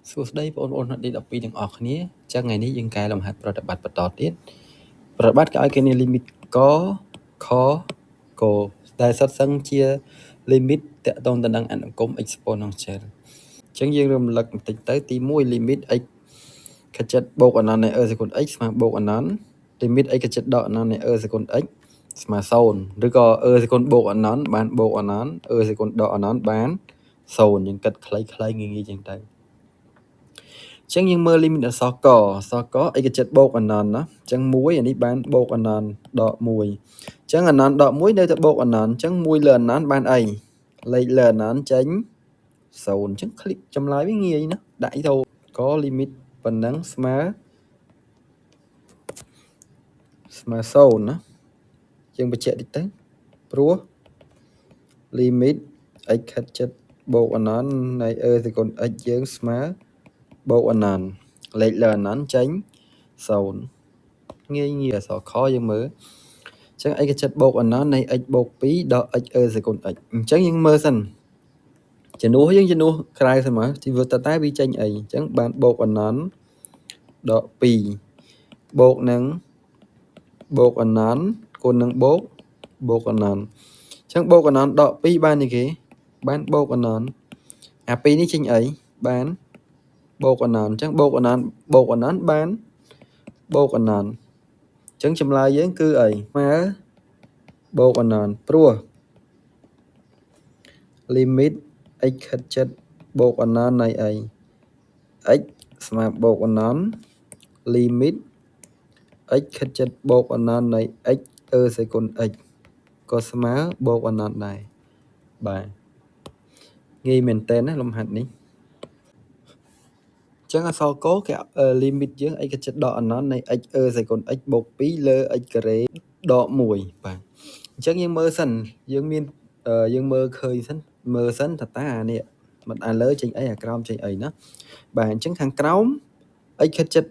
សួស្តីបងប្អូនអ្នកលេខ12ទាំងអស់គ្នាចឹងថ្ងៃនេះយើងកែលម្អិតប្រតិបត្តិបន្តទៀតប្រតិបត្តិក៏ឲ្យគេមាន limit កខកដែលសុទ្ធសឹងជា limit តកតងទៅនឹងអនុគម exponential ចឹងយើងរំលឹកបន្តិចទៅទី1 limit x ខិតជិតបូកអនន្តនៃ e សេគុណ x ស្មើបូកអនន្ត limit x ខិតជិតដកអនន្តនៃ e សេគុណ x ស្មើ0ឬក៏ e សេគុណបូកអនន្តបានបូកអនន្ត e សេគុណដកអនន្តបាន0យើងគិតខ្លីៗងាយៗចឹងទៅចឹងយើងមើល limit អក្សរកអីក៏ចិត្តបូកអនន្តណាចឹង1អានេះបានបូកអនន្តដក1ចឹងអនន្តដក1នៅតែបូកអនន្តចឹង1លើអនន្តបានអីលេខលើអនន្តចេញ0ចឹងคลิกចម្លើយវាងាយណាដាក់ទៅក៏ limit ប៉ុណ្ណឹងស្មើ0ណាយើងបញ្ជាក់តិចទៅព្រោះ limit x ខិតចិត្តបូកអនន្តនៃ e សេគុណ x យើងស្មើបូកអនន្តលេខលើអនន្តចេញ0ងាយអក្សរខយើងមើលអញ្ចឹង x ចិត្តបូកអនន្តនៃ x បូក2ដក x e សេគុណ x អញ្ចឹងយើងមើលសិនជំនួសយើងជំនួសក្រៅសិនមកទីវាតែវាចេញអីអញ្ចឹងបានបូកអនន្តដក2បូកនឹងបូកអនន្តគុណនឹងបូកអនន្តអញ្ចឹងបូកអនន្តដក2បាននេះគេបានបូកអនន្តអា2នេះចេញអីបានបូកអនន្តអញ្ចឹងបូកអនន្តបានបូកអនន្តអញ្ចឹងចម្លើយយើងគឺអីស្មើបូកអនន្តព្រោះ limit x ខិតជិតបូកអនន្តនៃអី x ស្មើបូកអនន្ត limit x ខិតជិតបូកអនន្តនៃ x e សេគុណ x ក៏ស្មើបូកអនន្តដែរបាទងាយមែនតើណាលំហាត់នេះចឹងអក្សរកគេ limit យើង x ខិតជិតដកអនន្តនៃ x e សេគុណ x បូក2លើ x ការ៉េដក1បាទអញ្ចឹងយើងមើលសិនយើងមានយើងមើលឃើញសិនមើលសិនតាអានេះមិនអាលើចេញអីអាក្រោមចេញអីណាបាទអញ្ចឹងខាងក្រោម x ខិតជិត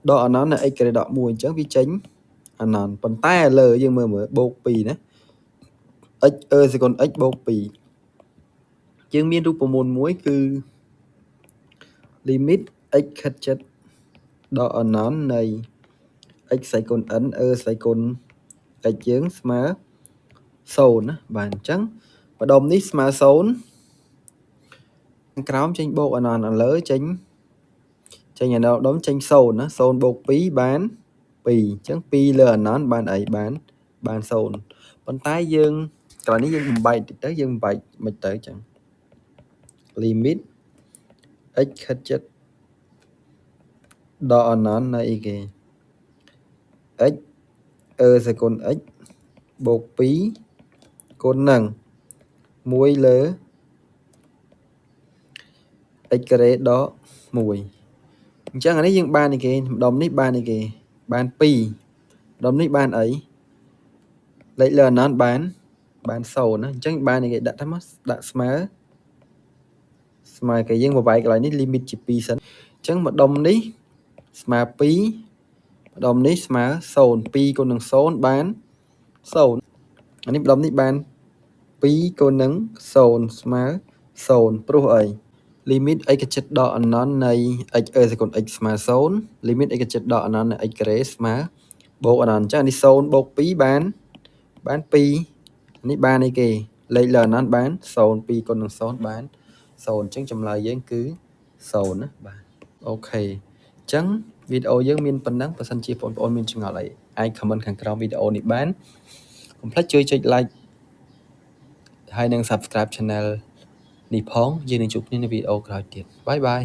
ដកអនន្តនៃ x ការ៉េដក1អញ្ចឹងវាចេញអនន្តប៉ុន្តែលើយើងមើលបូក2ណា x e សេគុណ x បូក2យើងមានរូបមន្តមួយគឺ limit x ខិតជិតដកអនន្តនៃ x សេគុណ n e សេគុណ x យើងស្មើ0ណាបាទអញ្ចឹងបដុំនេះស្មើ0ខាងក្រោមចេញបូកអនន្តលើចេញអាដុំចេញ0ណា0បូក2បាន2អញ្ចឹង2លើអនន្តបានអីបាន0ប៉ុន្តែយើងក្រោយនេះយើងបំបែកតិចទៅយើងបំបែកមិនទៅអញ្ចឹង limit x ខិតជិតដកអនន្តនៃអីគេ x e សេគុណ x បូក2គុណនឹង1លើ x ការ៉េដក1អញ្ចឹងអានេះយើងបានអីគេម្ដុំនេះបានអីគេបាន2ម្ដុំនេះបានអីលេខលើអនន្តបាន0ណាអញ្ចឹងបានអីគេដាក់ថាមកដាក់ស្មើគេយើងបបែកកន្លែងនេះ limit ជា2សិនអញ្ចឹងម្ដុំនេះស្មើ2ម្ដុំនេះស្មើ0 2គុណនឹង0បាន0អានេះម្ដុំនេះបាន2គុណនឹង0ស្មើ0ព្រោះអី limit x ខិតជិតដកអនន្តនៃ x e សេគុណ x ស្មើ0 limit x ខិតជិតដកអនន្តនៃ x ការ៉េស្មើបូកអនន្តអញ្ចឹងនេះ0បូក2បាន2នេះបានអីគេលេខលើអនន្តបាន0 2គុណនឹង0បាន0អញ្ចឹងចម្លើយយើងគឺ0ណាបាទអូខេអញ្ចឹងវីដេអូយើងមានប៉ុណ្ណឹងបើសិនជាបងប្អូនមានចម្ងល់អីអាច comment ខាងក្រោមវីដេអូនេះបានកុំភ្លេចជួយចុច like ហើយនិង subscribe channel នេះផងយើងនឹងជួបគ្នានៅវីដេអូក្រោយទៀតបាយបាយ